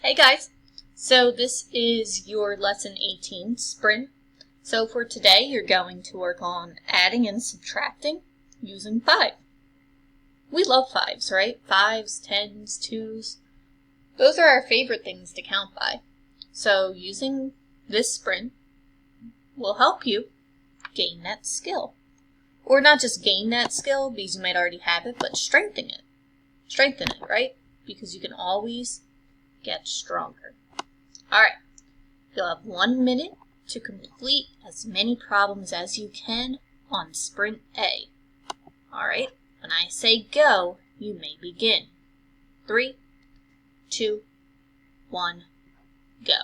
Hey guys, so this is your lesson 18 sprint. So for today you're going to work on adding and subtracting using 5. We love 5s, right? 5s, 10s, 2s. Those are our favorite things to count by. So using this sprint will help you gain that skill. Or not just gain that skill because you might already have it, but strengthen it. Strengthen it, right? Because you can always get stronger. Alright, you'll have 1 minute to complete as many problems as you can on Sprint A. Alright, when I say go, you may begin. 3, 2, 1, go.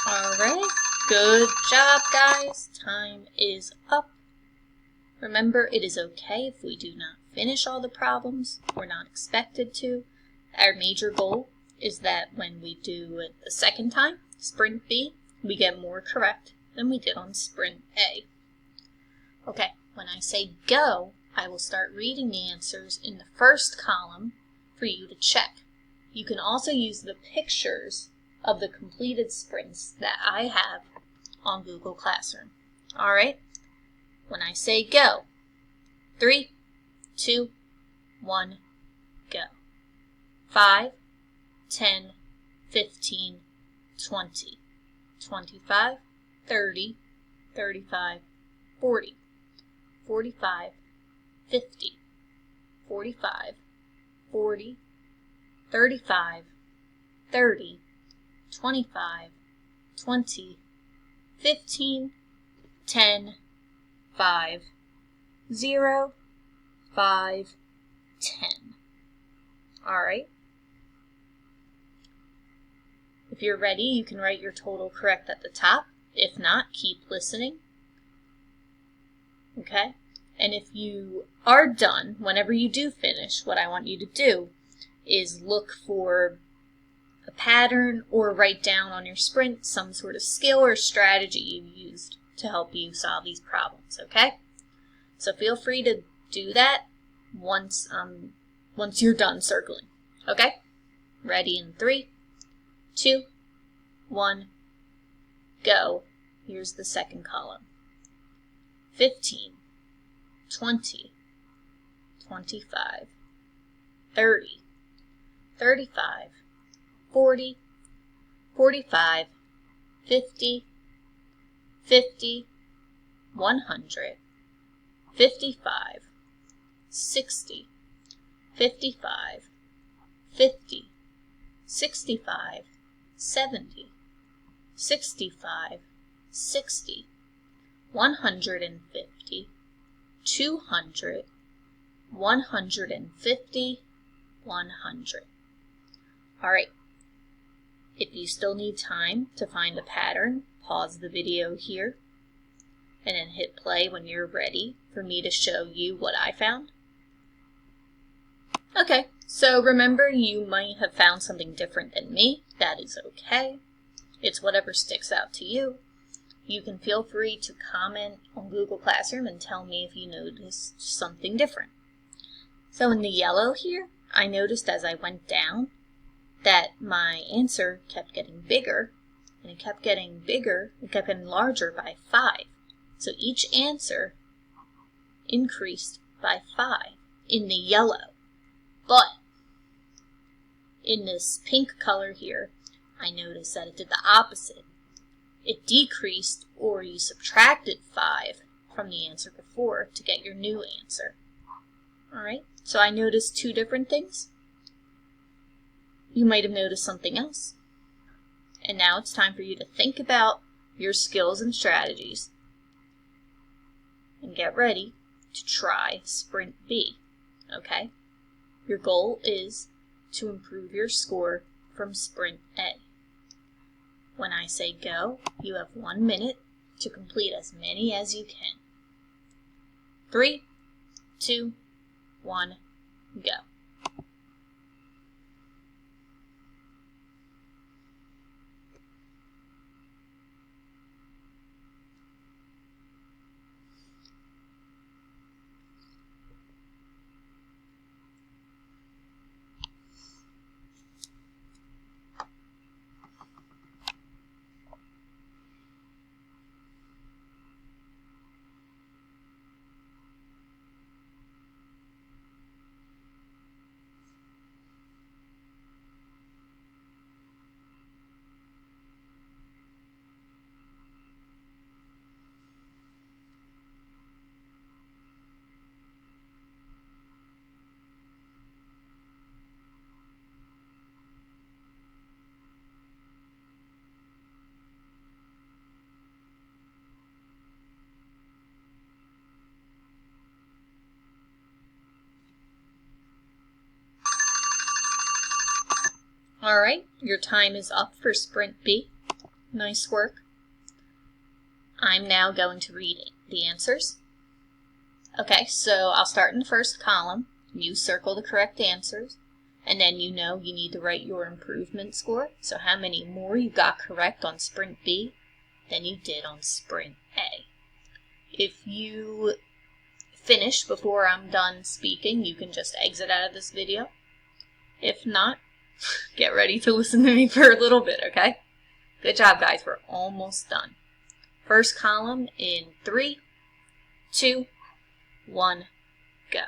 Alright, good job guys. Time is up. Remember, it is okay if we do not finish all the problems. We're not expected to. Our major goal is that when we do it the second time, Sprint B, we get more correct than we did on Sprint A. Okay, when I say go, I will start reading the answers in the first column for you to check. You can also use the pictures of the completed sprints that I have on Google Classroom. Alright, when I say go, 3, 2, 1, go. 5, 10, 15, 20, 25, 30, 35, 40, 45, 50, 45, 40, 35, 30, 25, 20, 15, 10, 5, 0, 5, 10. Alright. If you're ready, you can write your total correct at the top. If not, keep listening. Okay? And if you are done, whenever you do finish, what I want you to do is look for a pattern or write down on your sprint some sort of skill or strategy you used to help you solve these problems, okay? So feel free to do that once you're done circling, okay? Ready in 3, 2, 1, go. Here's the second column. 15, 20, 25, 30, 35, 40, 45, 50, 50, 100, 55, 60, 55, 50, 65, 70, 65, 60, 150, 200, 150, 100. Alright. If you still need time to find a pattern, pause the video here and then hit play when you're ready for me to show you what I found. Okay, so remember you might have found something different than me. That is okay. It's whatever sticks out to you. You can feel free to comment on Google Classroom and tell me if you noticed something different. So in the yellow here, I noticed as I went down that my answer kept getting bigger, and it kept getting bigger, it kept getting larger by 5. So each answer increased by 5 in the yellow. But In this pink color here, I noticed that it did the opposite. It decreased, or you subtracted 5 from the answer before to get your new answer. Alright, so I noticed two different things. You might have noticed something else. And now it's time for you to think about your skills and strategies and get ready to try Sprint B, okay? Your goal is to improve your score from Sprint A. When I say go, you have 1 minute to complete as many as you can. 3, 2, 1, go. Alright, your time is up for Sprint B. Nice work. I'm now going to read the answers. Okay, so I'll start in the first column. You circle the correct answers, and then you know you need to write your improvement score. So how many more you got correct on Sprint B than you did on Sprint A. If you finish before I'm done speaking, you can just exit out of this video. If not, get ready to listen to me for a little bit, okay? Good job, guys. We're almost done. First column in 3, 2, 1, go.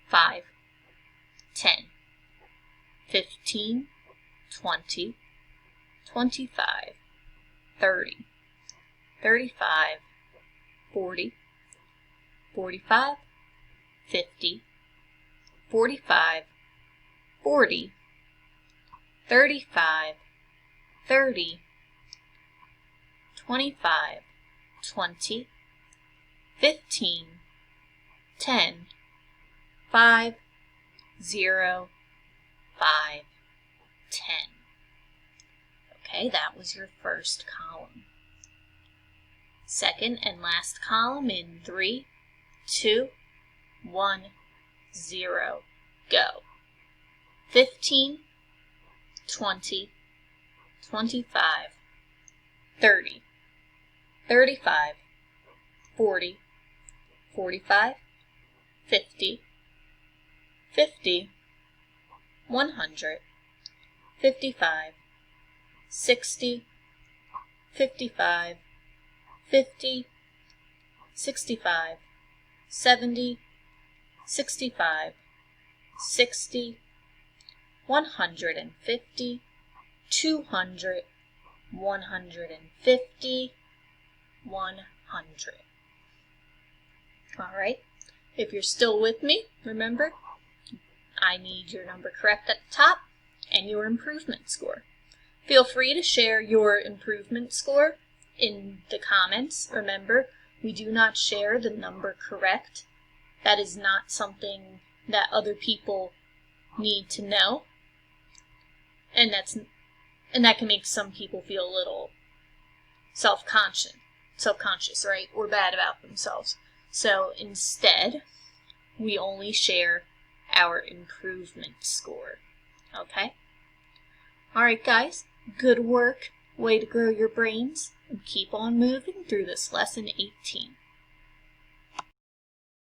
5, 10, 15, 20, 25, 30, 35, 40, 45, 50, 45, 40, 35, 30, 25, 20, 15, 10, 5, 0, 5, 10. Okay, that was your first column. Second and last column in 3, 2, 1, 0, go. 15, 20, 25, 30, 35, 40, 45, 50, 50, 100, 55, 60, 55, 50, 65, 70, 65, 60, 150, 200, 150, 100. Alright, if you're still with me, remember, I need your number correct at the top and your improvement score. Feel free to share your improvement score in the comments. Remember, we do not share the number correct. That is not something that other people need to know. And that can make some people feel a little self-conscious, right? Or bad about themselves. So instead, we only share our improvement score. Okay? Alright guys, good work. Way to grow your brains. And keep on moving through this lesson 18.